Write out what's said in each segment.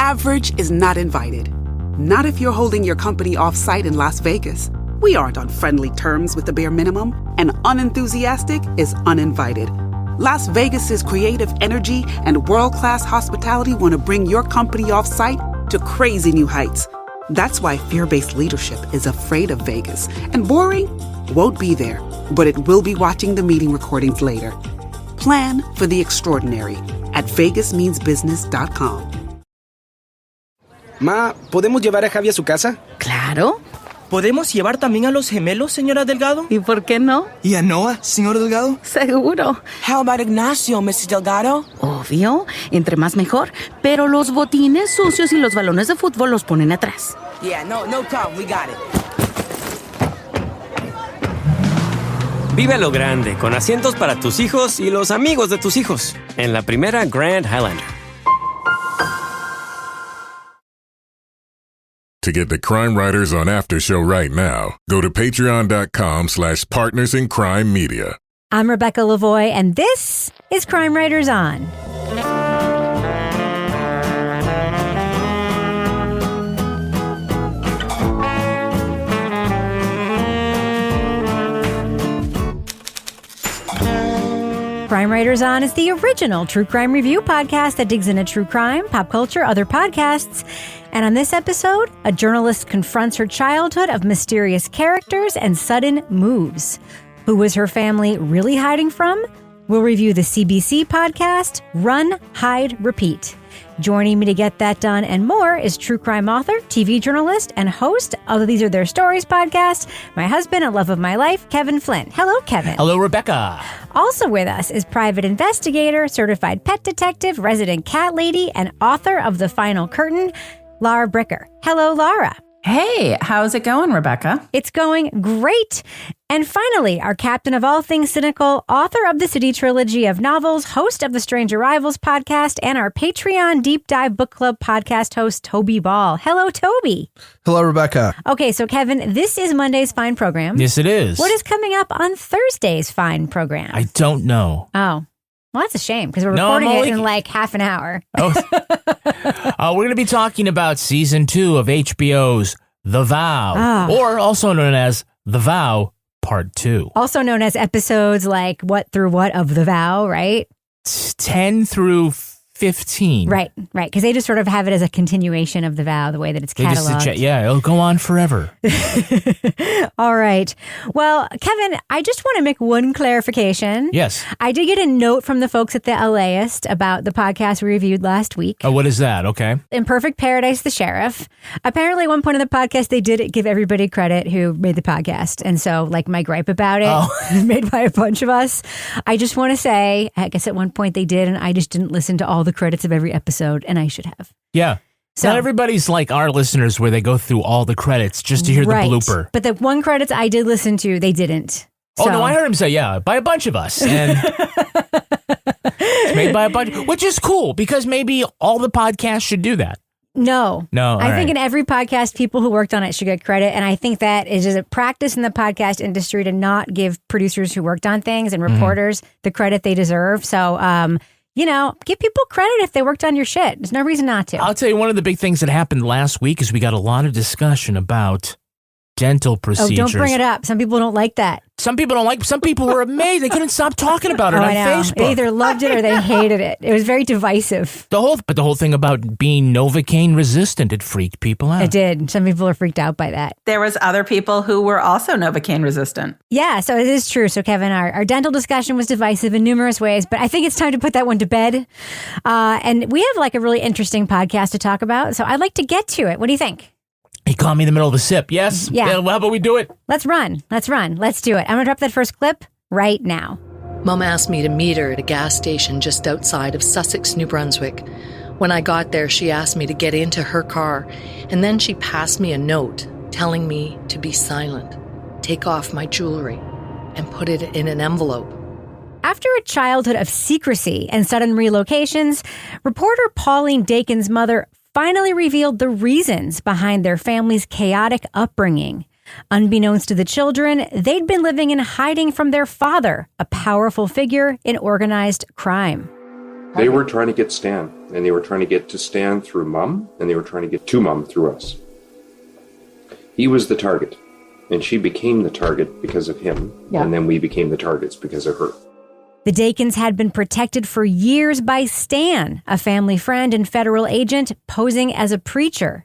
Average is not invited. Not if you're holding your company off-site in Las Vegas. We aren't on friendly terms with the bare minimum, and unenthusiastic is uninvited. Las Vegas's creative energy and world-class hospitality want to bring your company off-site to crazy new heights. That's why fear-based leadership is afraid of Vegas, and boring won't be there, but it will be watching the meeting recordings later. Plan for the extraordinary at vegasmeansbusiness.com. Ma, ¿podemos llevar a Javi a su casa? Claro. ¿Podemos llevar también a los gemelos, señora Delgado? ¿Y por qué no? ¿Y a Noah, señor Delgado? Seguro. How about Ignacio, Mrs. Delgado? Obvio. Entre más mejor. Pero los botines sucios y los balones de fútbol los ponen atrás. Yeah, no problem. We got it. Vive a lo grande, con asientos para tus hijos y los amigos de tus hijos. En la primera Grand Highlander. To get the Crime Writers on After Show right now, go to patreon.com/partnersincrimemedia. I'm Rebecca Lavoie, and this is Crime Writers On. Crime Writers On is the original true crime review podcast that digs into true crime, pop culture, other podcasts. And on this episode, a journalist confronts her childhood of mysterious characters and sudden moves. Who was her family really hiding from? We'll review the CBC podcast, Run, Hide, Repeat. Joining me to get that done and more is true crime author, TV journalist, and host of the These Are Their Stories podcast, my husband and love of my life, Kevin Flynn. Hello, Kevin. Hello, Rebecca. Also with us is private investigator, certified pet detective, resident cat lady, and author of The Final Curtain, Laura Bricker. Hello, Laura. Hey, how's it going, Rebecca? It's going great. And finally, our captain of all things cynical, author of the City trilogy of novels, host of the Strange Arrivals podcast, and our Patreon Deep Dive Book Club podcast host, Toby Ball. Hello, Toby. Hello, Rebecca. Okay, so Kevin, this is Monday's Fine program. Yes, it is. What is coming up on Thursday's Fine program? I don't know. Oh. Well, that's a shame because we're recording it in like half an hour. Oh. We're going to be talking about season 2 of HBO's The Vow, or also known as The Vow Part 2. Also known as episodes like What Through What of The Vow, right? 10 through 15. Right. Because they just sort of have it as a continuation of The Vow, the way that it's cataloged. It'll go on forever. All right. Well, Kevin, I just want to make one clarification. Yes. I did get a note from the folks at the LAist about the podcast we reviewed last week. Oh, what is that? Okay. Imperfect Paradise, the Sheriff. Apparently, at one point in the podcast, they did give everybody credit who made the podcast. And so, like, my gripe about it, made by a bunch of us. I just want to say, I guess at one point they did, and I just didn't listen to all the credits of every episode, and I should have. Yeah. So, not everybody's like our listeners where they go through all the credits just to hear the blooper. But the one credits I did listen to, they didn't. Oh, no, I heard him say, by a bunch of us. And it's made by a bunch, which is cool because maybe all the podcasts should do that. No. I think in every podcast, people who worked on it should get credit. And I think that is just a practice in the podcast industry to not give producers who worked on things and reporters the credit they deserve. So, give people credit if they worked on your shit. There's no reason not to. I'll tell you, one of the big things that happened last week is we got a lot of discussion about dental procedures. Oh, don't bring it up. Some people don't like that. Some people don't like. Some people were amazed. They couldn't stop talking about it on Facebook. They either loved it or they hated it. It was very divisive. The whole thing about being Novocaine resistant, it freaked people out. It did. Some people are freaked out by that. There was other people who were also Novocaine resistant. Yeah, so it is true. So Kevin, our dental discussion was divisive in numerous ways, but I think it's time to put that one to bed. And we have like a really interesting podcast to talk about, so I'd like to get to it. What do you think? He caught me in the middle of a sip. Yes? Yeah. How about we do it? Let's run. Let's do it. I'm going to drop that first clip right now. Mom asked me to meet her at a gas station just outside of Sussex, New Brunswick. When I got there, she asked me to get into her car, and then she passed me a note telling me to be silent, take off my jewelry, and put it in an envelope. After a childhood of secrecy and sudden relocations, reporter Pauline Dakin's mother finally revealed the reasons behind their family's chaotic upbringing. Unbeknownst to the children, they'd been living in hiding from their father, a powerful figure in organized crime. They were trying to get Stan. and they were trying to get to Stan through Mom, and they were trying to get to Mom through us. He was the target, and she became the target because of him, and then we became the targets because of her. The Dakins had been protected for years by Stan, a family friend and federal agent posing as a preacher.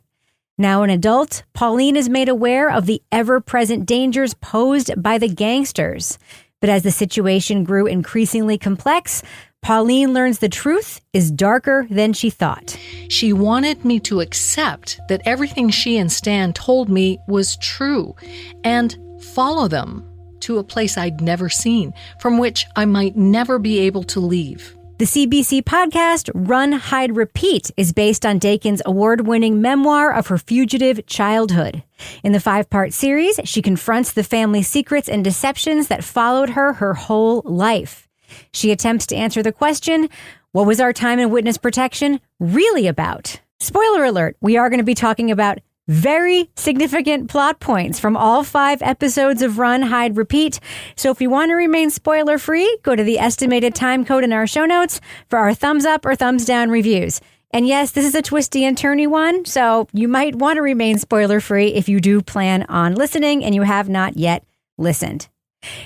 Now an adult, Pauline is made aware of the ever-present dangers posed by the gangsters. But as the situation grew increasingly complex, Pauline learns the truth is darker than she thought. She wanted me to accept that everything she and Stan told me was true and follow them to a place I'd never seen, from which I might never be able to leave. The CBC podcast Run, Hide, Repeat is based on Dakin's award-winning memoir of her fugitive childhood. In the 5-part series, she confronts the family secrets and deceptions that followed her whole life. She attempts to answer the question, what was our time in witness protection really about? Spoiler alert, we are going to be talking about very significant plot points from all 5 episodes of Run, Hide, Repeat. So if you want to remain spoiler-free, go to the estimated time code in our show notes for our thumbs up or thumbs down reviews. And yes, this is a twisty and turny one, so you might want to remain spoiler-free if you do plan on listening and you have not yet listened.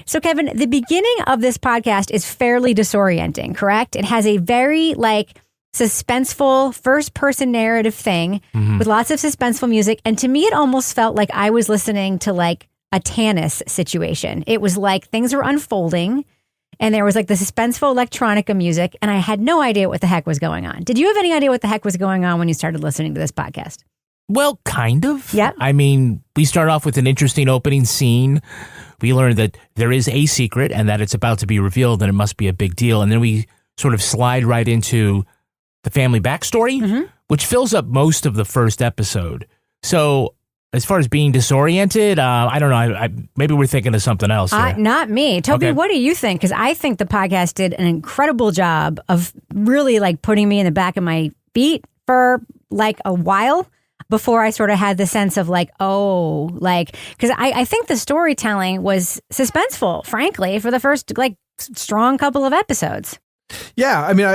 So Kevin, the beginning of this podcast is fairly disorienting, correct? It has a very suspenseful first-person narrative thing with lots of suspenseful music. And to me, it almost felt like I was listening to a Tannis situation. It was like things were unfolding and there was the suspenseful electronica music and I had no idea what the heck was going on. Did you have any idea what the heck was going on when you started listening to this podcast? Well, kind of. Yeah. I mean, we start off with an interesting opening scene. We learn that there is a secret and that it's about to be revealed and it must be a big deal. And then we sort of slide right into the family backstory, which fills up most of the first episode. So as far as being disoriented, I don't know. Maybe we're thinking of something else here. Not me. Toby, Okay. What do you think? Because I think the podcast did an incredible job of really putting me in the back of my feet for a while before I sort of had the sense of because I think the storytelling was suspenseful, frankly, for the first strong couple of episodes. Yeah, I mean,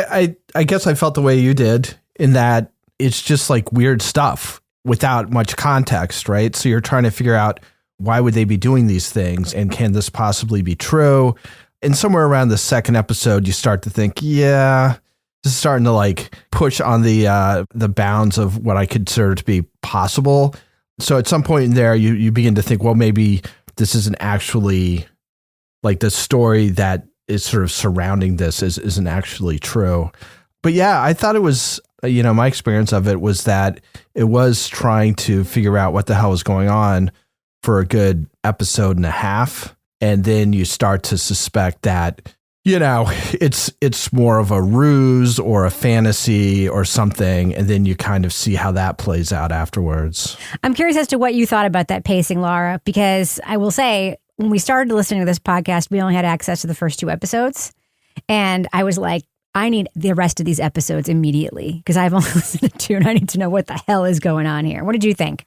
I guess I felt the way you did in that it's just weird stuff without much context, right? So you're trying to figure out why would they be doing these things and can this possibly be true? And somewhere around the second episode, you start to think, yeah, this is starting to push on the bounds of what I consider to be possible. So at some point in there, you begin to think, well, maybe this isn't actually the story that is sort of surrounding this isn't actually true. But yeah, I thought it was, my experience of it was that it was trying to figure out what the hell was going on for a good episode and a half. And then you start to suspect that, it's more of a ruse or a fantasy or something. And then you kind of see how that plays out afterwards. I'm curious as to what you thought about that pacing, Laura, because I will say, when we started listening to this podcast, we only had access to the first 2 episodes. And I was like, I need the rest of these episodes immediately because I've only listened to 2 and I need to know what the hell is going on here. What did you think?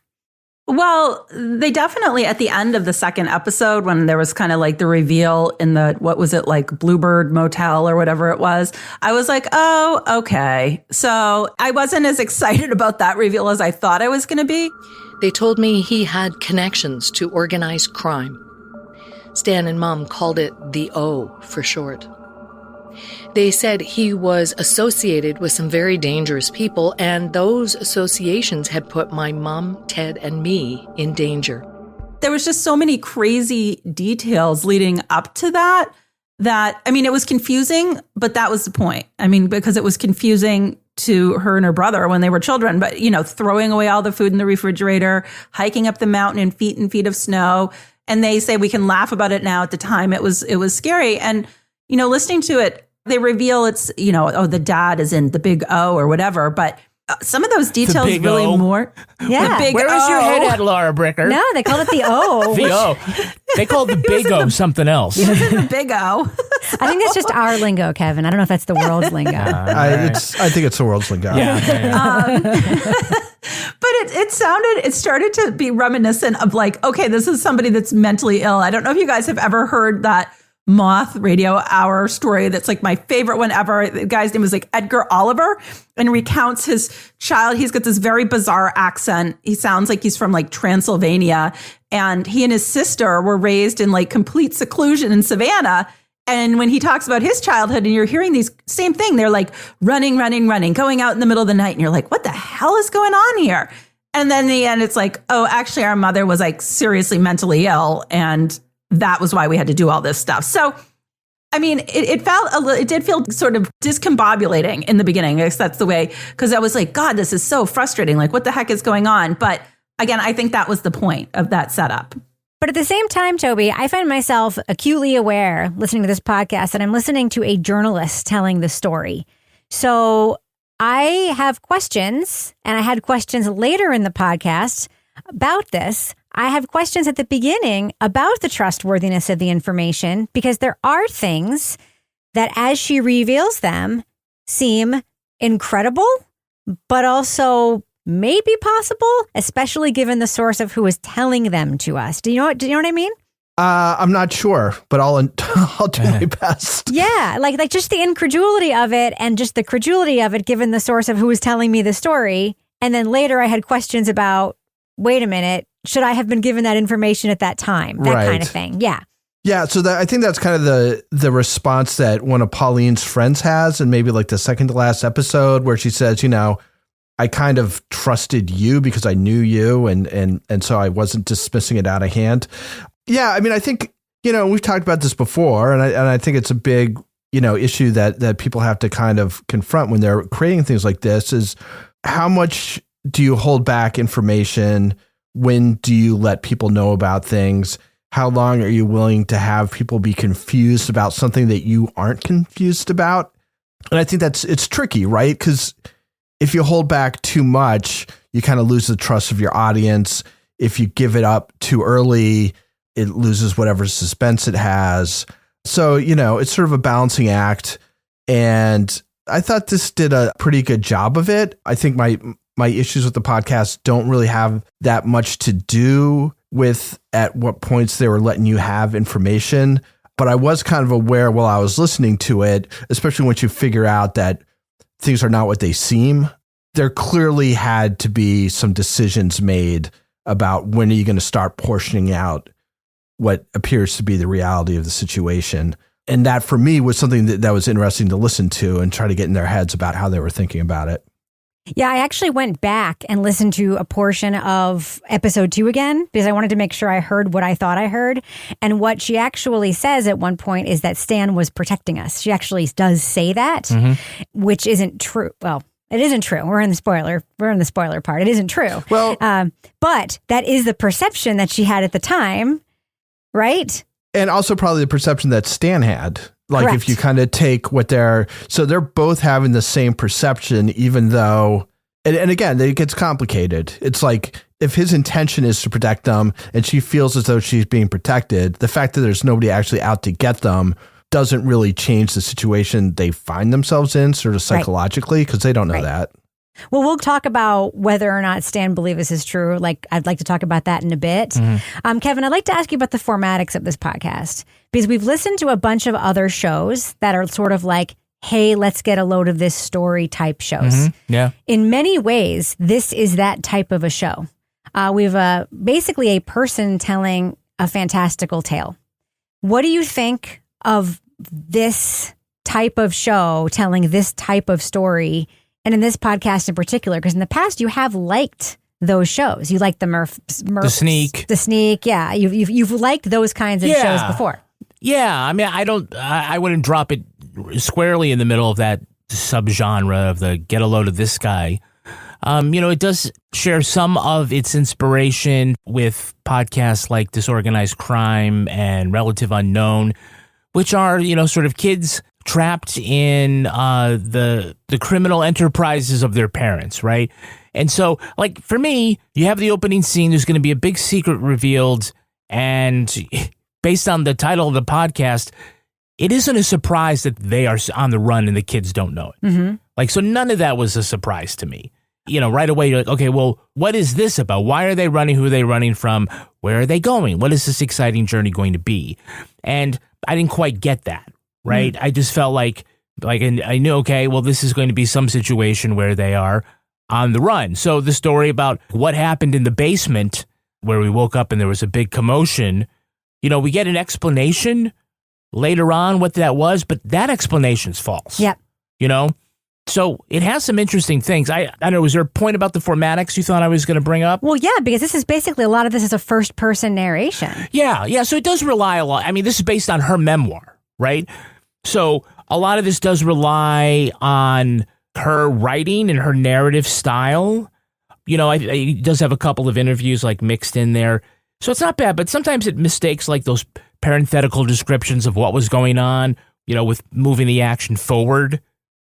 Well, they definitely, at the end of the second episode, when there was kind of the reveal in the, Bluebird Motel or whatever it was, I was like, oh, okay. So I wasn't as excited about that reveal as I thought I was going to be. They told me he had connections to organized crime. Stan and Mom called it the O for short. They said he was associated with some very dangerous people, and those associations had put my mom, Ted, and me in danger. There was just so many crazy details leading up to that, it was confusing, but that was the point. Because it was confusing to her and her brother when they were children, but, throwing away all the food in the refrigerator, hiking up the mountain in feet and feet of snow. And they say we can laugh about it now. At the time, it was scary. And, listening to it, they reveal it's, the dad is in the big O or whatever. But some of those details really O. more. Yeah. The big Where was O. your head at, Laura Bricker? No, they called it the O. The O. They called the big O something else. It was in the big O. I think that's just our lingo, Kevin. I don't know if that's the world's lingo. I think it's the world's lingo. Yeah. But it started to be reminiscent of okay, this is somebody that's mentally ill. I don't know if you guys have ever heard that Moth Radio Hour story that's like my favorite one ever. The guy's name is like Edgar Oliver, and recounts his child. He's got this very bizarre accent. He sounds like he's from like Transylvania, and he and his sister were raised in like complete seclusion in Savannah. And when he talks about his childhood and you're hearing these same thing, they're like running, going out in the middle of the night. And you're like, what the hell is going on here? And then in the end, it's like, oh, actually, our mother was like seriously mentally ill. And that was why we had to do all this stuff. So, I mean, it did feel sort of discombobulating in the beginning. I guess that's the way, because I was like, God, this is so frustrating. Like, what the heck is going on? But again, I think that was the point of that setup. But at the same time, Toby, I find myself acutely aware listening to this podcast that I'm listening to a journalist telling the story. So I have questions, and I had questions later in the podcast about this. I have questions at the beginning about the trustworthiness of the information, because there are things that, as she reveals them, seem incredible, but also maybe possible, especially given the source of who is telling them to us. Do you know what I mean? I'm not sure, but I'll do my best. Yeah, like just the incredulity of it, and just the credulity of it, given the source of who is telling me the story. And then later I had questions about, wait a minute, should I have been given that information at that time? That kind of thing. Yeah. Yeah, so I think that's kind of the response that one of Pauline's friends has, and maybe like the second to last episode, where she says, I kind of trusted you because I knew you, and so I wasn't dismissing it out of hand. Yeah, I mean, I think, we've talked about this before, and I think it's a big, issue that people have to kind of confront when they're creating things like this, is how much do you hold back information? When do you let people know about things? How long are you willing to have people be confused about something that you aren't confused about? And I think it's tricky, right? Because if you hold back too much, you kind of lose the trust of your audience. If you give it up too early, it loses whatever suspense it has. So, it's sort of a balancing act. And I thought this did a pretty good job of it. I think my issues with the podcast don't really have that much to do with at what points they were letting you have information. But I was kind of aware while I was listening to it, especially once you figure out that things are not what they seem. There clearly had to be some decisions made about when are you going to start portioning out what appears to be the reality of the situation. And that for me was something that was interesting to listen to and try to get in their heads about how they were thinking about it. Yeah, I actually went back and listened to a portion of episode 2 again, because I wanted to make sure I heard what I thought I heard. And what she actually says at one point is that Stan was protecting us. She actually does say that, which isn't true. Well, it isn't true. We're in the spoiler part. It isn't true. Well, but that is the perception that she had at the time, right? And also probably the perception that Stan had. Like, correct. If you kind of take so they're both having the same perception, even though, and again, it gets complicated. It's like, if his intention is to protect them and she feels as though she's being protected, the fact that there's nobody actually out to get them doesn't really change the situation they find themselves in sort of psychologically, because they don't know that. Well, we'll talk about whether or not Stan believes this is true. Like, I'd like to talk about that in a bit. Kevin, I'd like to ask you about the formatics of this podcast, because we've listened to a bunch of other shows that are sort of like, hey, let's get a load of this story type shows. Yeah. In many ways, this is that type of a show. We've basically a person telling a fantastical tale. What do you think of this type of show telling this type of story? And in this podcast in particular, because in the past you have liked those shows. You liked the The Sneak. Yeah, you've liked those kinds of shows before. Yeah, I mean, I wouldn't drop it squarely in the middle of that subgenre of the get a load of this guy. It does share some of its inspiration with podcasts like Disorganized Crime and Relative Unknown, which are, sort of kids trapped in the criminal enterprises of their parents, right? And so, like, for me, you have the opening scene, there's going to be a big secret revealed, and based on the title of the podcast, it isn't a surprise that they are on the run and the kids don't know it. Like, so none of that was a surprise to me. right away you're like, okay, well, what is this about? Why are they running? Who are they running from? Where are they going? What is this exciting journey going to be? And I didn't quite get that, right? I just felt like I knew, okay, well, this is going to be some situation where they are on the run. So the story about what happened in the basement where we woke up and there was a big commotion, we get an explanation later on what that was, but that explanation's false. Yep. So it has some interesting things. I don't know, was there a point about the formatics you thought I was going to bring up? Well, yeah, because this is basically, a lot of this is a first-person narration. Yeah, so it does rely a lot. I mean, this is based on her memoir, right? So a lot of this does rely on her writing and her narrative style. It does have a couple of interviews like mixed in there. So it's not bad, but sometimes it mistakes like those parenthetical descriptions of what was going on, with moving the action forward.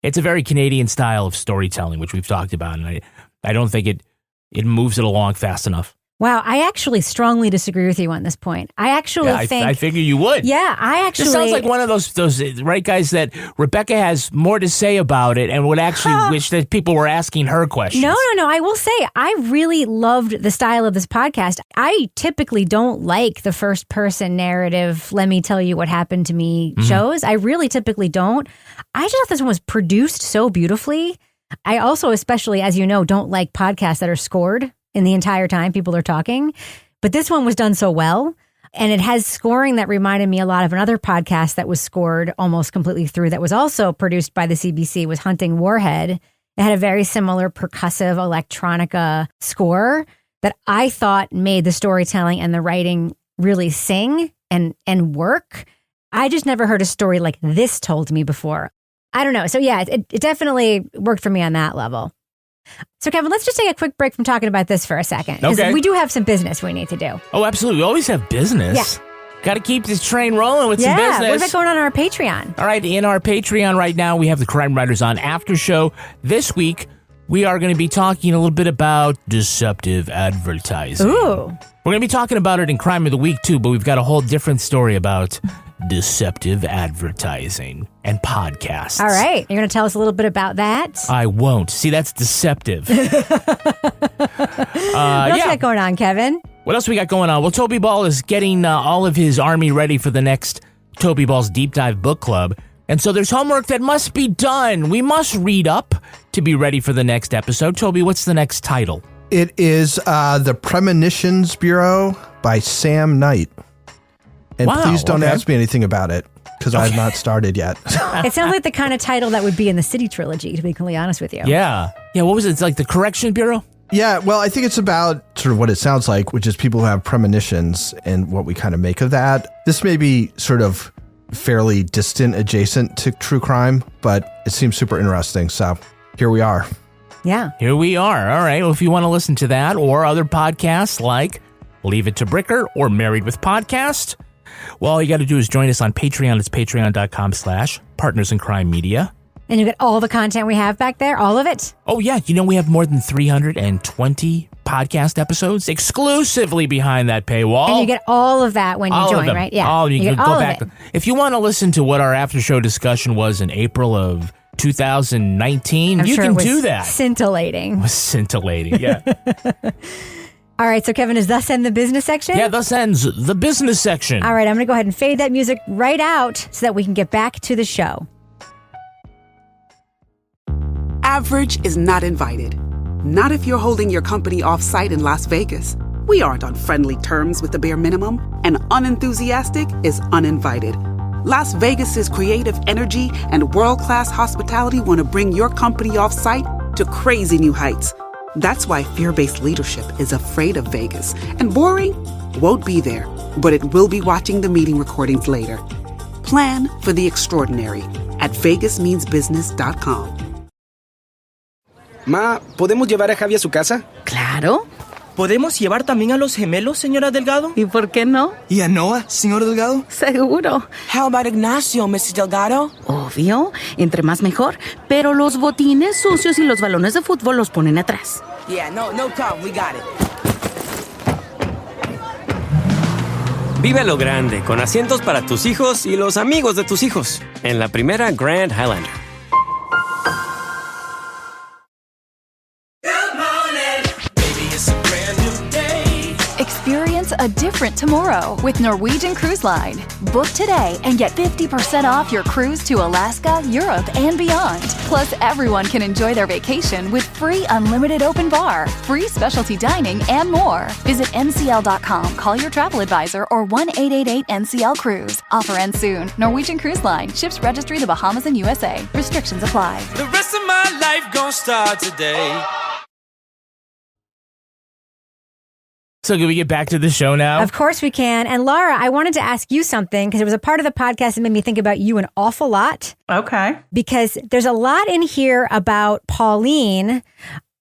It's a very Canadian style of storytelling, which we've talked about, and I don't think it moves it along fast enough. Wow, I actually strongly disagree with you on this point. I think... I figure you would. Yeah, I actually... This sounds like one of those right guys that Rebecca has more to say about it and would actually wish that people were asking her questions. No. I will say, I really loved the style of this podcast. I typically don't like the first-person narrative, let me tell you what happened to me shows. I really typically don't. I just thought this one was produced so beautifully. I also, especially, as you know, don't like podcasts that are scored in the entire time people are talking. But this one was done so well. And it has scoring that reminded me a lot of another podcast that was scored almost completely through that was also produced by the CBC, was Hunting Warhead. It had a very similar percussive electronica score that I thought made the storytelling and the writing really sing and work. I just never heard a story like this told to me before. I don't know. So yeah, it definitely worked for me on that level. So, Kevin, let's just take a quick break from talking about this for a second. Because we do have some business we need to do. Oh, absolutely. We always have business. Yeah. Got to keep this train rolling with some business. What about going on our Patreon? All right. In our Patreon right now, we have the Crime Writers On After Show. This week, we are going to be talking a little bit about deceptive advertising. Ooh. We're going to be talking about it in Crime of the Week, too, but we've got a whole different story about deceptive advertising and podcasts. All right. You're going to tell us a little bit about that? I won't. See, that's deceptive. What else you got going on, Kevin? What else we got going on? Well, Toby Ball is getting all of his army ready for the next Toby Ball's Deep Dive Book Club. And so there's homework that must be done. We must read up to be ready for the next episode. Toby, what's the next title? It is The Premonitions Bureau by Sam Knight. And please don't ask me anything about it, because I have not started yet. It sounds like the kind of title that would be in the City trilogy, to be completely honest with you. Yeah. Yeah, what was it? It's like the Correction Bureau? Yeah, well, I think it's about sort of what it sounds like, which is people who have premonitions and what we kind of make of that. This may be sort of fairly distant, adjacent to true crime, but it seems super interesting. So here we are. Yeah. Here we are. All right. Well, if you want to listen to that or other podcasts like Leave It to Bricker or Married with Podcast, well, all you got to do is join us on Patreon. It's patreon.com/Partners in Crime Media. And you get all the content we have back there, all of it? Oh, yeah. We have more than 320 podcast episodes exclusively behind that paywall. And you get all of that when you join, right? Yeah. You can go back. If you want to listen to what our after show discussion was in April of 2019, you can do that. Scintillating. It was scintillating, yeah. All right, so Kevin, is thus end the business section? Yeah, thus ends the business section. All right, I'm going to go ahead and fade that music right out so that we can get back to the show. Average is not invited. Not if you're holding your company off-site in Las Vegas. We aren't on friendly terms with the bare minimum, and unenthusiastic is uninvited. Las Vegas's creative energy and world-class hospitality want to bring your company off-site to crazy new heights. That's why fear-based leadership is afraid of Vegas. And boring won't be there, but it will be watching the meeting recordings later. Plan for the extraordinary at vegasmeansbusiness.com. Ma, ¿podemos llevar a Javi a su casa? Claro. ¿Podemos llevar también a los gemelos, señora Delgado? ¿Y por qué no? ¿Y a Noah, señor Delgado? Seguro. How about Ignacio, Mrs. Delgado? Obvio. Entre más mejor. Pero los botines sucios y los balones de fútbol los ponen atrás. Yeah, no problem. We got it. Vive a lo grande, con asientos para tus hijos y los amigos de tus hijos. En la primera Grand Highlander. a different tomorrow with Norwegian Cruise Line. Book today and get 50% off your cruise to Alaska, Europe, and beyond. Plus, everyone can enjoy their vacation with free unlimited open bar, free specialty dining, and more. Visit ncl.com, call your travel advisor, or 1-888-NCL-CRUISE. Offer ends soon. Norwegian Cruise Line. Ships registry the Bahamas and USA. Restrictions apply. The rest of my life gonna start today. So can we get back to the show now? Of course we can. And Laura, I wanted to ask you something because it was a part of the podcast that made me think about you an awful lot. Okay. Because there's a lot in here about Pauline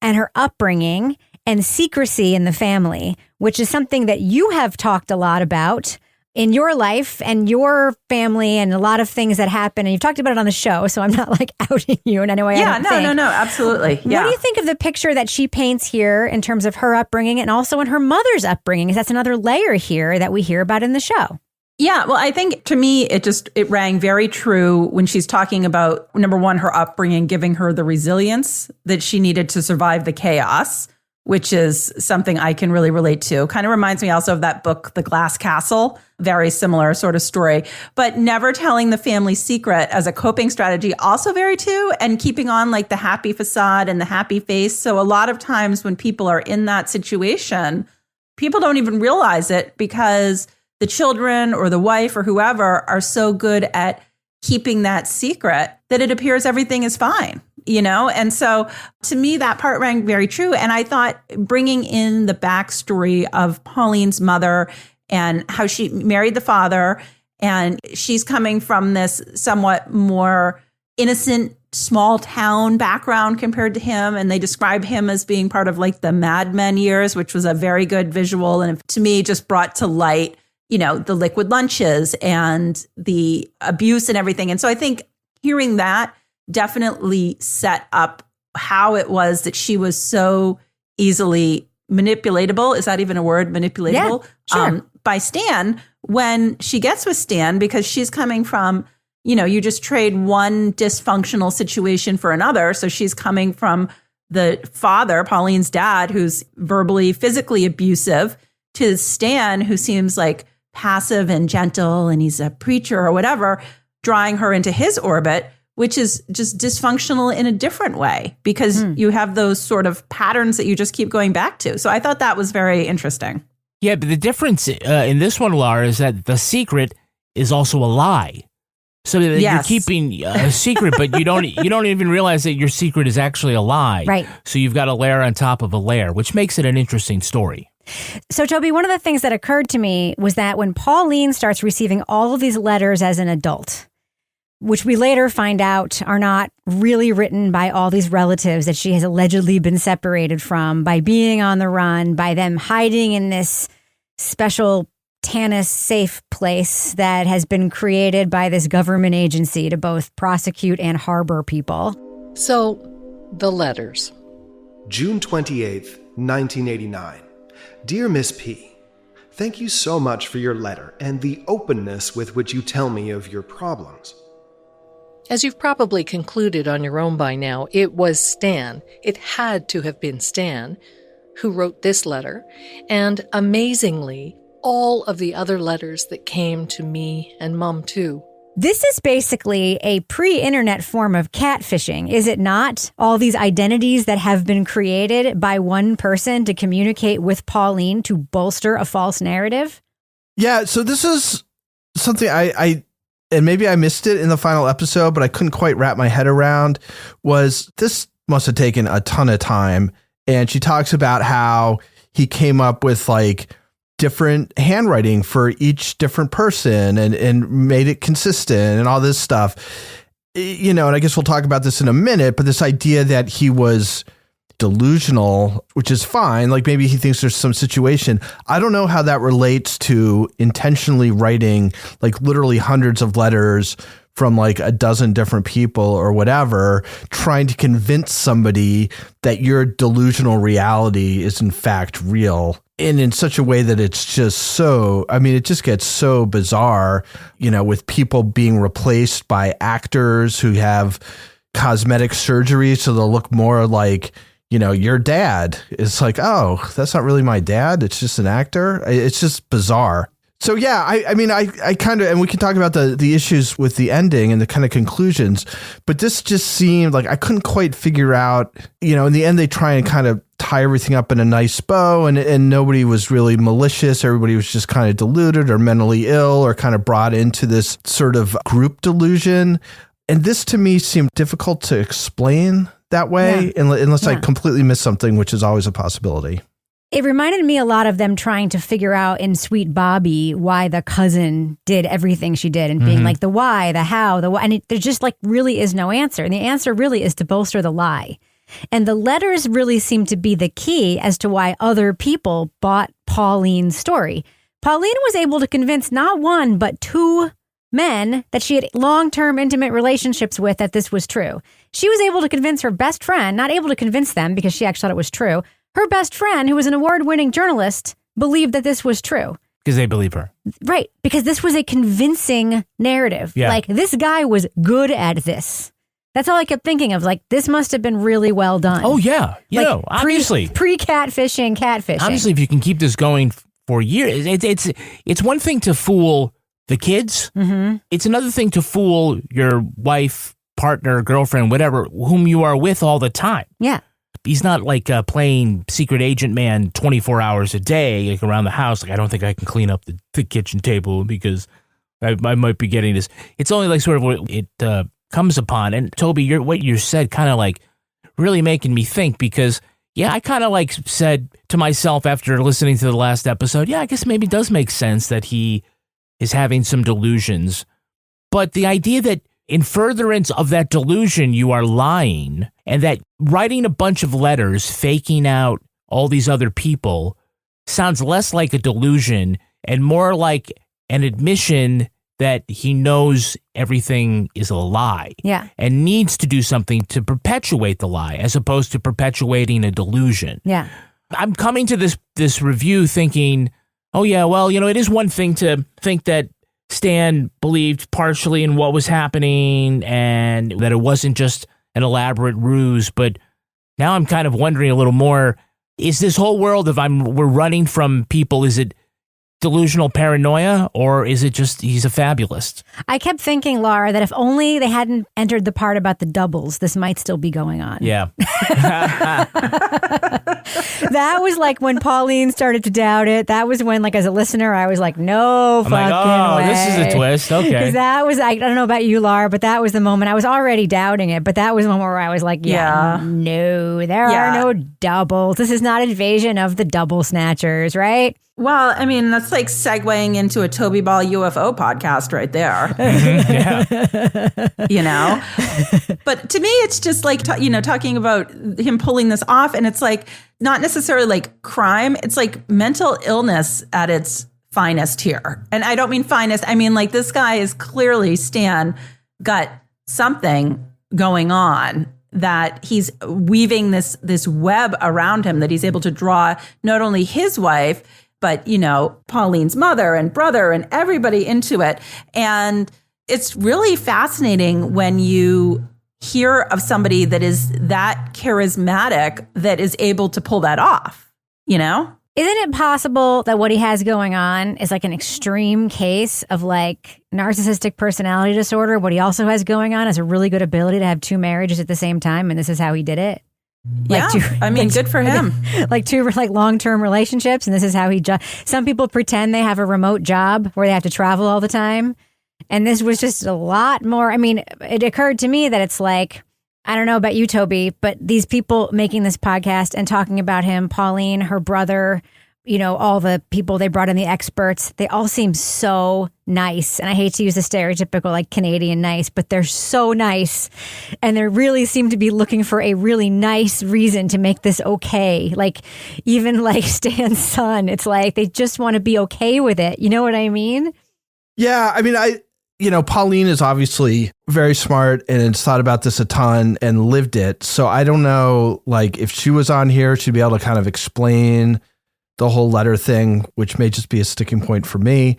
and her upbringing and secrecy in the family, which is something that you have talked a lot about in your life and your family and a lot of things that happen. And you've talked about it on the show, so I'm not like outing you in any way. Yeah, no, absolutely. Yeah. What do you think of the picture that she paints here in terms of her upbringing and also in her mother's upbringing? Because that's another layer here that we hear about in the show. Yeah, well, I think to me, it rang very true when she's talking about, number one, her upbringing, giving her the resilience that she needed to survive the chaos, which is something I can really relate to. Kind of reminds me also of that book, The Glass Castle, very similar sort of story. But never telling the family secret as a coping strategy, also very true, and keeping on like the happy facade and the happy face. So a lot of times when people are in that situation, people don't even realize it because the children or the wife or whoever are so good at keeping that secret that it appears everything is fine. And so to me, that part rang very true. And I thought bringing in the backstory of Pauline's mother and how she married the father, and she's coming from this somewhat more innocent, small town background compared to him. And they describe him as being part of like the Mad Men years, which was a very good visual. And to me, just brought to light, the liquid lunches and the abuse and everything. And so I think hearing that definitely set up how it was that she was so easily manipulatable. Is that even a word? Manipulatable? Yeah, sure. By Stan when she gets with Stan, because she's coming from, you just trade one dysfunctional situation for another. So she's coming from the father, Pauline's dad, who's verbally, physically abusive, to Stan, who seems like passive and gentle, and he's a preacher or whatever, drawing her into his orbit, which is just dysfunctional in a different way because you have those sort of patterns that you just keep going back to. So I thought that was very interesting. Yeah, but the difference in this one, Laura, is that the secret is also a lie. So you're keeping a secret, but you don't even realize that your secret is actually a lie. Right. So you've got a layer on top of a layer, which makes it an interesting story. So, Toby, one of the things that occurred to me was that when Pauline starts receiving all of these letters as an adult, which we later find out are not really written by all these relatives that she has allegedly been separated from, by being on the run, by them hiding in this special Tanis safe place that has been created by this government agency to both prosecute and harbor people. So, the letters. June 28th, 1989. Dear Miss P, thank you so much for your letter and the openness with which you tell me of your problems. As you've probably concluded on your own by now, it was Stan, it had to have been Stan, who wrote this letter, and amazingly, all of the other letters that came to me and Mom too. This is basically a pre-internet form of catfishing, is it not? All these identities that have been created by one person to communicate with Pauline to bolster a false narrative. Yeah, so this is something I and maybe I missed it in the final episode, but I couldn't quite wrap my head around, was this must have taken a ton of time. And she talks about how he came up with like different handwriting for each different person and made it consistent and all this stuff, and I guess we'll talk about this in a minute, but this idea that he was delusional, which is fine. Like maybe he thinks there's some situation. I don't know how that relates to intentionally writing like literally hundreds of letters from like a dozen different people or whatever, trying to convince somebody that your delusional reality is in fact real. And in such a way that it's just so, it just gets so bizarre, with people being replaced by actors who have cosmetic surgery so they'll look more like, your dad is like, oh, that's not really my dad. It's just an actor. It's just bizarre. So, yeah, I kind of, and we can talk about the issues with the ending and the kind of conclusions, but this just seemed like I couldn't quite figure out, in the end, they try and kind of tie everything up in a nice bow, and nobody was really malicious. Everybody was just kind of deluded or mentally ill or kind of brought into this sort of group delusion. And this to me seemed difficult to explain that way, unless I completely missed something, which is always a possibility. It reminded me a lot of them trying to figure out in Sweet Bobby why the cousin did everything she did and being like the why, the how, the why. And there just really is no answer. And the answer really is to bolster the lie. And the letters really seem to be the key as to why other people bought Pauline's story. Pauline was able to convince not one, but two men that she had long-term intimate relationships with that this was true. She was able to convince her best friend, not able to convince them because she actually thought it was true. Her best friend, who was an award-winning journalist, believed that this was true. Because they believe her. Right. Because this was a convincing narrative. Yeah. Like, this guy was good at this. That's all I kept thinking of. Like, this must have been really well done. Oh, yeah. Obviously. Pre-catfishing, catfishing. Obviously, if you can keep this going for years, it's one thing to fool the kids. Mm-hmm. It's another thing to fool your wife, partner, girlfriend, whatever, whom you are with all the time. Yeah. He's not like playing secret agent man 24 hours a day like around the house. Like, I don't think I can clean up the kitchen table because I might be getting this. It's only like sort of what it comes upon. And Toby, what you said kind of like really making me think because, I kind of like said to myself after listening to the last episode, I guess maybe it does make sense that he is having some delusions. But the idea that in furtherance of that delusion, you are lying, and that writing a bunch of letters, faking out all these other people, sounds less like a delusion and more like an admission that he knows everything is a lie. Yeah. And needs to do something to perpetuate the lie, as opposed to perpetuating a delusion. Yeah. I'm coming to this review thinking, oh yeah, well, it is one thing to think that Stan believed partially in what was happening and that it wasn't just an elaborate ruse. But now I'm kind of wondering a little more, is this whole world of we're running from people, is it delusional paranoia or is it just he's a fabulist? I kept thinking, Laura, that if only they hadn't entered the part about the doubles, this might still be going on. Yeah. That was like when Pauline started to doubt it. That was when, like, as a listener, I was like, no fucking way. This is a twist. Okay. Because that was, I don't know about you, Laura, but that was the moment. I was already doubting it, but that was the moment where I was like, no, there are no doubles. This is not Invasion of the Double Snatchers, right? Well, I mean, that's like segueing into a Toby Ball UFO podcast right there. But to me, it's just like, talking about him pulling this off. And it's like, not necessarily like crime. It's like mental illness at its finest here. And I don't mean finest. I mean, like, this guy is clearly, Stan, got something going on that he's weaving this web around him that he's able to draw not only his wife, but, Pauline's mother and brother and everybody into it. And it's really fascinating when you hear of somebody that is that charismatic that is able to pull that off, Isn't it possible that what he has going on is like an extreme case of like narcissistic personality disorder? What he also has going on is a really good ability to have two marriages at the same time. And this is how he did it. Good for him. Like two long-term relationships, and this is how he. Some people pretend they have a remote job where they have to travel all the time, and this was just a lot more. I mean, it occurred to me that it's like, I don't know about you, Toby, but these people making this podcast and talking about him, Pauline, her brother, all the people they brought in, the experts, they all seem so nice. And I hate to use the stereotypical like Canadian nice, but they're so nice. And they really seem to be looking for a really nice reason to make this okay. Like, even like Stan's son, it's like they just want to be okay with it. You know what I mean? Yeah. I mean, Pauline is obviously very smart and has thought about this a ton and lived it. So I don't know, like, if she was on here, she'd be able to kind of explain the whole letter thing, which may just be a sticking point for me.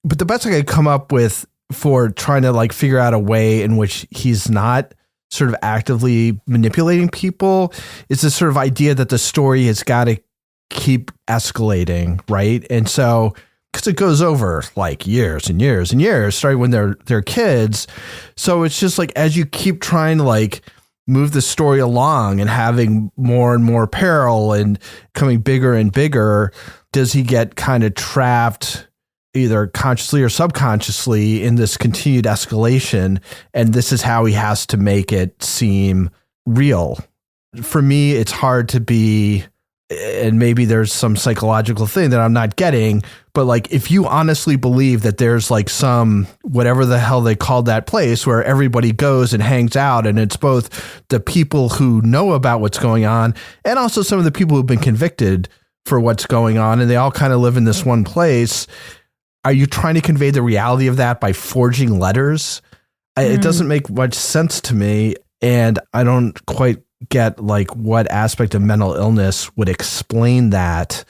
But the best I could come up with for trying to like figure out a way in which he's not sort of actively manipulating people. It's this sort of idea that the story has got to keep escalating, right? And so, because it goes over like years and years and years, starting when they're kids. So it's just like, as you keep trying to like move the story along and having more and more peril and coming bigger and bigger, does he get kind of trapped either consciously or subconsciously in this continued escalation? And this is how he has to make it seem real. For me, it's hard to be, and maybe there's some psychological thing that I'm not getting, but like, if you honestly believe that there's like some, whatever the hell they called that place where everybody goes and hangs out, and it's both the people who know about what's going on and also some of the people who've been convicted for what's going on, and they all kind of live in this one place. Are you trying to convey the reality of that by forging letters? It doesn't make much sense to me. And I don't quite get like what aspect of mental illness would explain that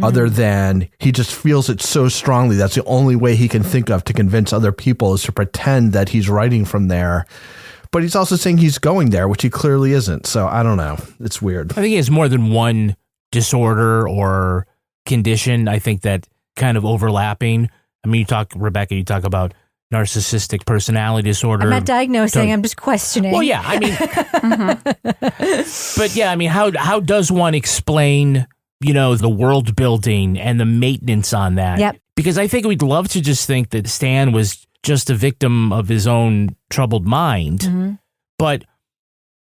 other than he just feels it so strongly. That's the only way he can think of to convince other people is to pretend that he's writing from there. But he's also saying he's going there, which he clearly isn't. So I don't know. It's weird. I think he has more than one disorder or condition. I think that kind of overlapping. I mean, Rebecca, you talk about narcissistic personality disorder. I'm not diagnosing, I'm just questioning. Well, yeah, I mean, but yeah, I mean, how does one explain, the world building and the maintenance on that? Yep. Because I think we'd love to just think that Stan was just a victim of his own troubled mind. But,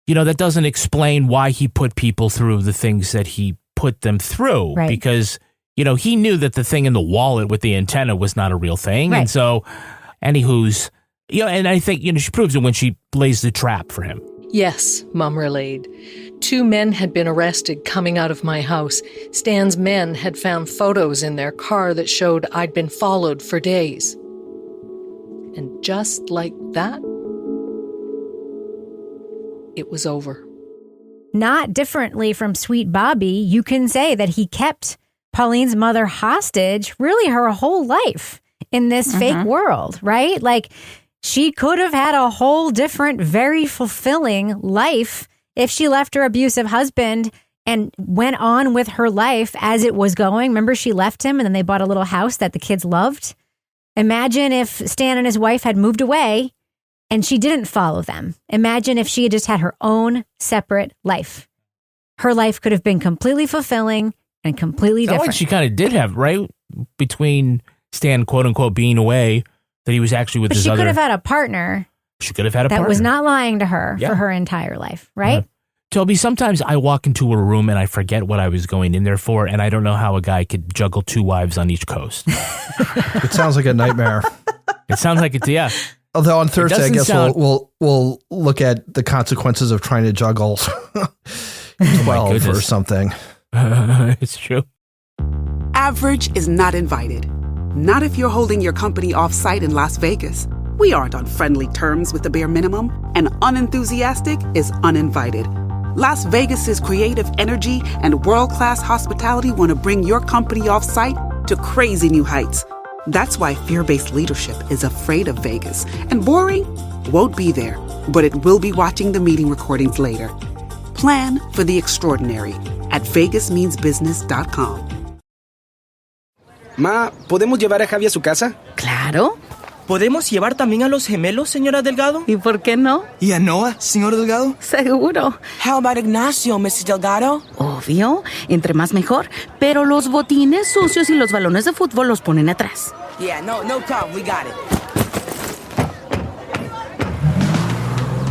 that doesn't explain why he put people through the things that he put them through. Right. Because, he knew that the thing in the wallet with the antenna was not a real thing. Right. And so, anywho's, and I think, she proves it when she lays the trap for him. Yes, Mum relayed. 2 men had been arrested coming out of my house. Stan's men had found photos in their car that showed I'd been followed for days. And just like that, it was over. Not differently from Sweet Bobby, you can say that he kept Pauline's mother hostage really her whole life in this fake world, right? Like, she could have had a whole different, very fulfilling life if she left her abusive husband and went on with her life as it was going. Remember, she left him and then they bought a little house that the kids loved. Imagine if Stan and his wife had moved away and she didn't follow them. Imagine if she had just had her own separate life. Her life could have been completely fulfilling and completely different. Like she kind of did have, right? Between Stan, quote unquote, being away, that he was actually with his other. She could have had a partner. She could have had a partner that was not lying to her for her entire life, right? Toby, sometimes I walk into a room and I forget what I was going in there for, and I don't know how a guy could juggle 2 wives on each coast. It sounds like a nightmare. It sounds like it, yeah. Although on Thursday, I guess we'll look at the consequences of trying to juggle 12 or something. It's true. Average is not invited. Not if you're holding your company off-site in Las Vegas. We aren't on friendly terms with the bare minimum, and unenthusiastic is uninvited. Las Vegas's creative energy and world-class hospitality want to bring your company off-site to crazy new heights. That's why fear-based leadership is afraid of Vegas, and boring won't be there, but it will be watching the meeting recordings later. Plan for the extraordinary at vegasmeansbusiness.com. Ma, ¿podemos llevar a Javi a su casa? Claro. ¿Podemos llevar también a los gemelos, señora Delgado? ¿Y por qué no? ¿Y a Noah, señor Delgado? Seguro. How about Ignacio, Mrs. Delgado? Obvio. Entre más mejor. Pero los botines sucios y los balones de fútbol los ponen atrás. Yeah, no problem. We got it.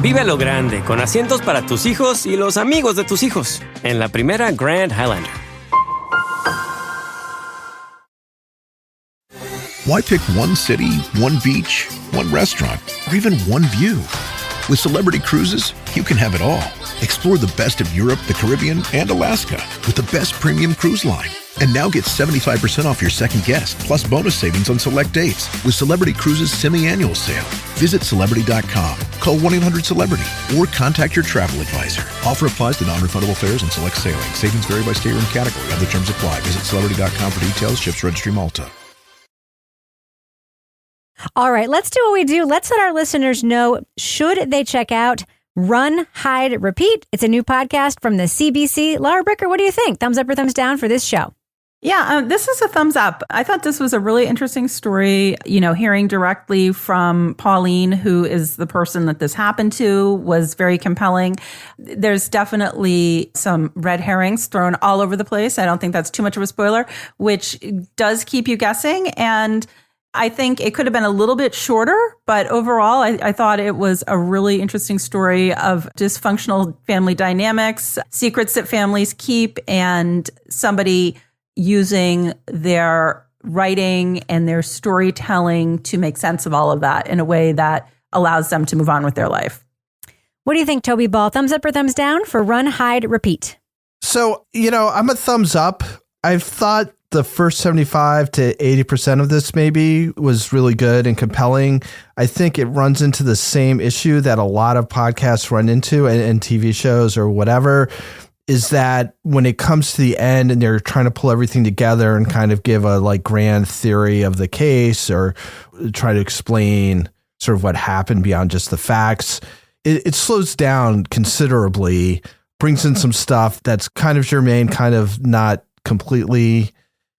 Vive a lo grande, con asientos para tus hijos y los amigos de tus hijos. En la primera Grand Highlander. Why pick one city, one beach, one restaurant, or even one view? With Celebrity Cruises, you can have it all. Explore the best of Europe, the Caribbean, and Alaska with the best premium cruise line. And now get 75% off your second guest, plus bonus savings on select dates with Celebrity Cruises semi-annual sale. Visit Celebrity.com, call 1-800-CELEBRITY, or contact your travel advisor. Offer applies to non-refundable fares and select sailing. Savings vary by stateroom category. Other terms apply. Visit Celebrity.com for details. Ships Registry, Malta. All right, let's do what we do. Let's let our listeners know, should they check out Run, Hide, Repeat. It's a new podcast from the CBC. Laura Bricker, what do you think? Thumbs up or thumbs down for this show? Yeah, this is a thumbs up. I thought this was a really interesting story. You know, hearing directly from Pauline, who is the person that this happened to, was very compelling. There's definitely some red herrings thrown all over the place. I don't think that's too much of a spoiler, which does keep you guessing. And I think it could have been a little bit shorter, but overall, I thought it was a really interesting story of dysfunctional family dynamics, secrets that families keep, and somebody using their writing and their storytelling to make sense of all of that in a way that allows them to move on with their life. What do you think, Toby Ball? Thumbs up or thumbs down for Run, Hide, Repeat? So, I'm a thumbs up. I've thought the first 75 to 80% of this maybe was really good and compelling. I think it runs into the same issue that a lot of podcasts run into and TV shows or whatever, is that when it comes to the end and they're trying to pull everything together and kind of give a grand theory of the case or try to explain sort of what happened beyond just the facts, it slows down considerably, brings in some stuff that's kind of germane, kind of not completely.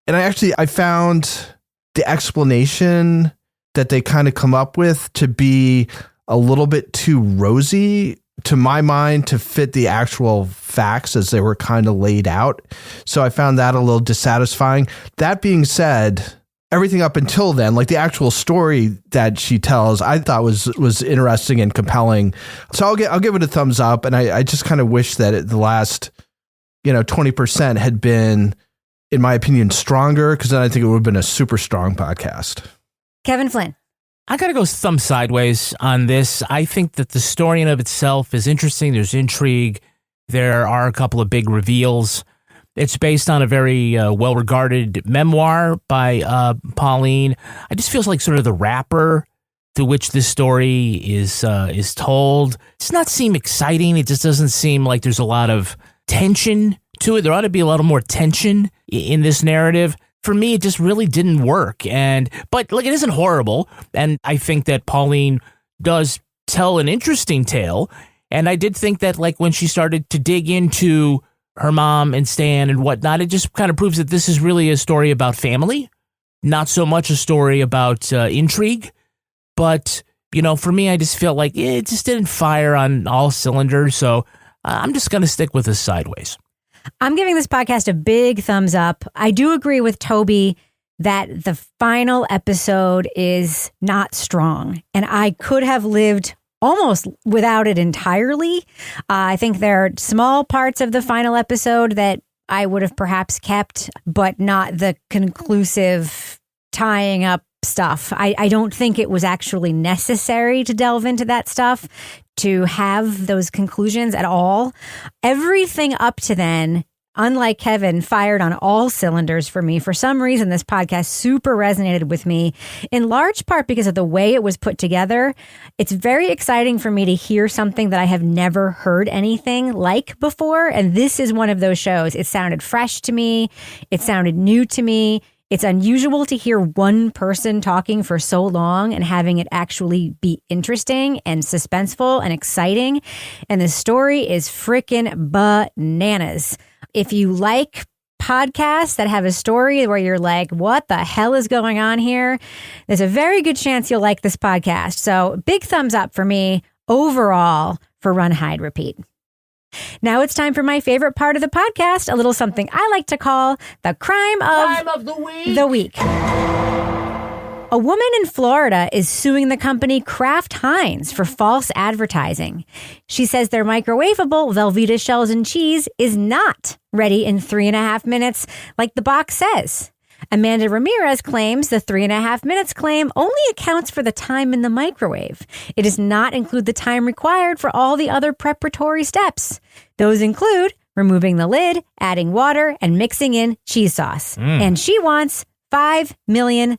And I found the explanation that they kind of come up with to be a little bit too rosy to my mind to fit the actual facts as they were kind of laid out. So I found that a little dissatisfying. That being said, everything up until then, like the actual story that she tells, I thought was interesting and compelling. So I'll give it a thumbs up. And I just kind of wish that the last, 20% had been, in my opinion, stronger, because then I think it would have been a super strong podcast. Kevin Flynn. I got to go thumb sideways on this. I think that the story in of itself is interesting. There's intrigue. There are a couple of big reveals. It's based on a very well-regarded memoir by Pauline. I just feels like sort of the wrapper through which this story is told. It does not seem exciting. It just doesn't seem like there's a lot of tension to it. There ought to be a lot more tension in this narrative. For me, it just really didn't work. But look, it isn't horrible. And I think that Pauline does tell an interesting tale. And I did think that when she started to dig into her mom and Stan and whatnot, it just kind of proves that this is really a story about family, not so much a story about intrigue. But, for me, I just felt like it just didn't fire on all cylinders. So I'm just going to stick with this sideways. I'm giving this podcast a big thumbs up. I do agree with Toby that the final episode is not strong, and I could have lived almost without it entirely. I think there are small parts of the final episode that I would have perhaps kept, but not the conclusive tying up stuff. I don't think it was actually necessary to delve into that stuff, to have those conclusions at all. Everything up to then, unlike Kevin, fired on all cylinders for me. For some reason, this podcast super resonated with me, in large part because of the way it was put together. It's very exciting for me to hear something that I have never heard anything like before. And this is one of those shows. It sounded fresh to me. It sounded new to me. It's unusual to hear one person talking for so long and having it actually be interesting and suspenseful and exciting. And the story is freaking bananas. If you like podcasts that have a story where you're like, what the hell is going on here? There's a very good chance you'll like this podcast. So big thumbs up for me overall for Run, Hide, Repeat. Now it's time for my favorite part of the podcast, a little something I like to call the crime of the week. A woman in Florida is suing the company Kraft Heinz for false advertising. She says their microwavable Velveeta shells and cheese is not ready in 3.5 minutes like the box says. Amanda Ramirez claims the 3.5 minutes claim only accounts for the time in the microwave. It does not include the time required for all the other preparatory steps. Those include removing the lid, adding water, and mixing in cheese sauce. And she wants $5 million.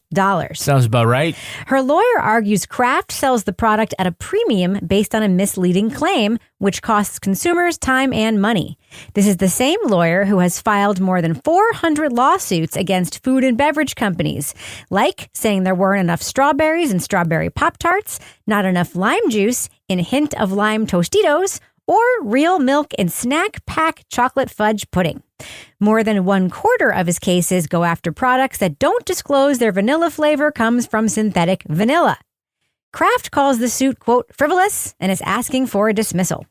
Sounds about right. Her lawyer argues Kraft sells the product at a premium based on a misleading claim, which costs consumers time and money. This is the same lawyer who has filed more than 400 lawsuits against food and beverage companies, like saying there weren't enough strawberries in strawberry Pop-Tarts, not enough lime juice in Hint of Lime Tostitos, or real milk in Snack Pack chocolate fudge pudding. More than 1/4 of his cases go after products that don't disclose their vanilla flavor comes from synthetic vanilla. Kraft calls the suit, quote, frivolous, and is asking for a dismissal.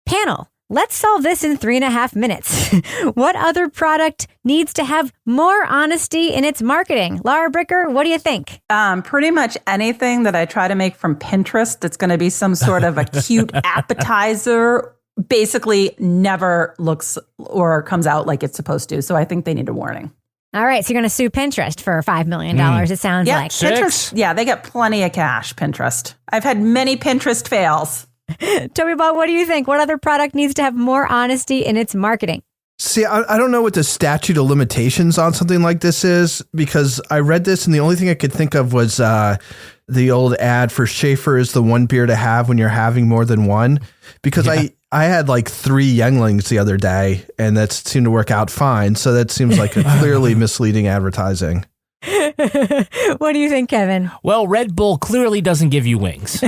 Panel, let's solve this in 3.5 minutes. What other product needs to have more honesty in its marketing? Laura Bricker, what do you think? Pretty much anything that I try to make from Pinterest that's going to be some sort of a cute appetizer basically never looks or comes out like it's supposed to. So I think they need a warning. All right, so you're going to sue Pinterest for $5 million, it sounds like. Pinterest, they get plenty of cash, Pinterest. I've had many Pinterest fails. Toby Ball, what do you think? What other product needs to have more honesty in its marketing? See, I don't know what the statute of limitations on something like this is, because I read this and the only thing I could think of was the old ad for Schaefer is the one beer to have when you're having more than one. Because I had like 3 younglings the other day and that seemed to work out fine. So that seems like a clearly misleading advertising. What do you think, Kevin? Well, Red Bull clearly doesn't give you wings.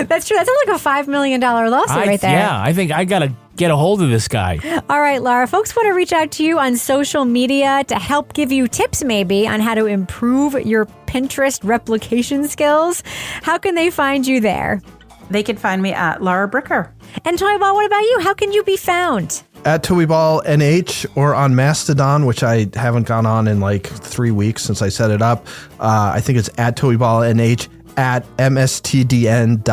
That's true. That sounds like a $5 million lawsuit right there. Yeah, I think I got to get a hold of this guy. All right, Laura, folks want to reach out to you on social media to help give you tips maybe on how to improve your Pinterest replication skills. How can they find you there? They can find me at Laura Bricker. And Toby Ball, what about you? How can you be found? At Toby Ball NH or on Mastodon, which I haven't gone on in like 3 weeks since I set it up. I think it's at Toby Ball NH at mstdn.social.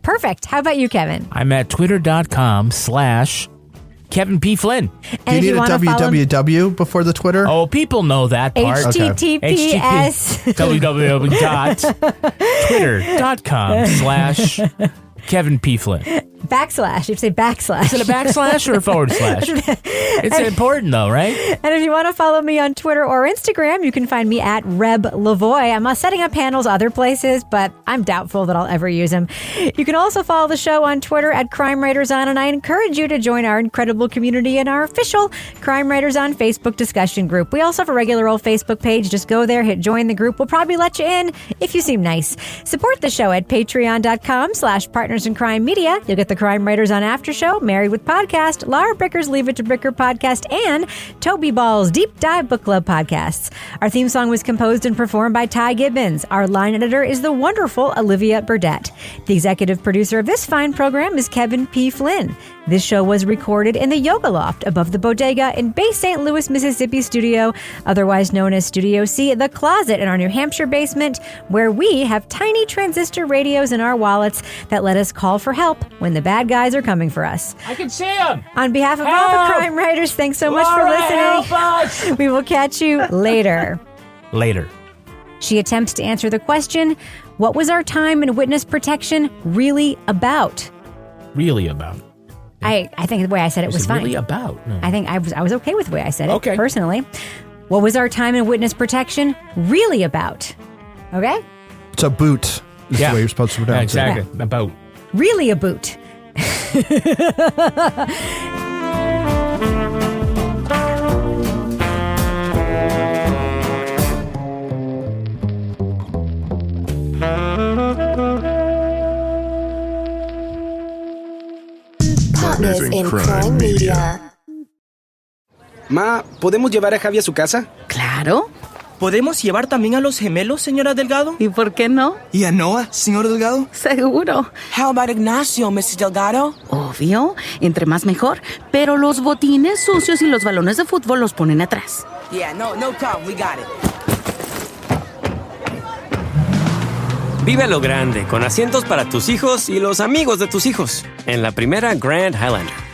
Perfect. How about you, Kevin? I'm at twitter.com/Kevin P. Flynn. Do you need a www before the Twitter? Oh, people know that part. HTTPS. www.twitter.com/Kevin P. Flynn. Backslash. You say backslash. Is it a backslash or a forward slash? It's important though, right? And if you want to follow me on Twitter or Instagram, you can find me at Reb Lavoie. I'm setting up panels other places, but I'm doubtful that I'll ever use them. You can also follow the show on Twitter at Crime Writers On, and I encourage you to join our incredible community in our official Crime Writers On Facebook discussion group. We also have a regular old Facebook page. Just go there, hit join the group. We'll probably let you in if you seem nice. Support the show at patreon.com/Partners in Crime Media. You'll get the Crime Writers On After Show, Married with Podcast, Laura Bricker's Leave It to Bricker podcast, and Toby Ball's Deep Dive Book Club podcasts. Our theme song was composed and performed by Ty Gibbons. Our line editor is the wonderful Olivia Burdett. The executive producer of this fine program is Kevin P. Flynn. This show was recorded in the Yoga Loft above the Bodega in Bay St. Louis, Mississippi studio, otherwise known as Studio C, the closet in our New Hampshire basement, where we have tiny transistor radios in our wallets that let us call for help when the bad guys are coming for us. I can see them. On behalf of all the crime writers, thanks so much for listening. Help us. We will catch you later. Later. She attempts to answer the question, what was our time in witness protection really about? Really about? I think the way I said it was fine. Really about? No. I think I was okay with the way I said it, okay. Personally. What was our time in witness protection really about? Okay? It's a boot. Is the way you're supposed to pronounce it. Exactly. Yeah. About. Really a boot. Partners in Crime Media. Ma, ¿podemos llevar a Javi a su casa? Claro. ¿Podemos llevar también a los gemelos, señora Delgado? ¿Y por qué no? ¿Y a Noah, señor Delgado? Seguro. How about Ignacio, Mrs. Delgado? Obvio. Entre más mejor. Pero los botines sucios y los balones de fútbol los ponen atrás. Yeah, no problem. We got it. Vive a lo grande, con asientos para tus hijos y los amigos de tus hijos, en la primera Grand Highlander.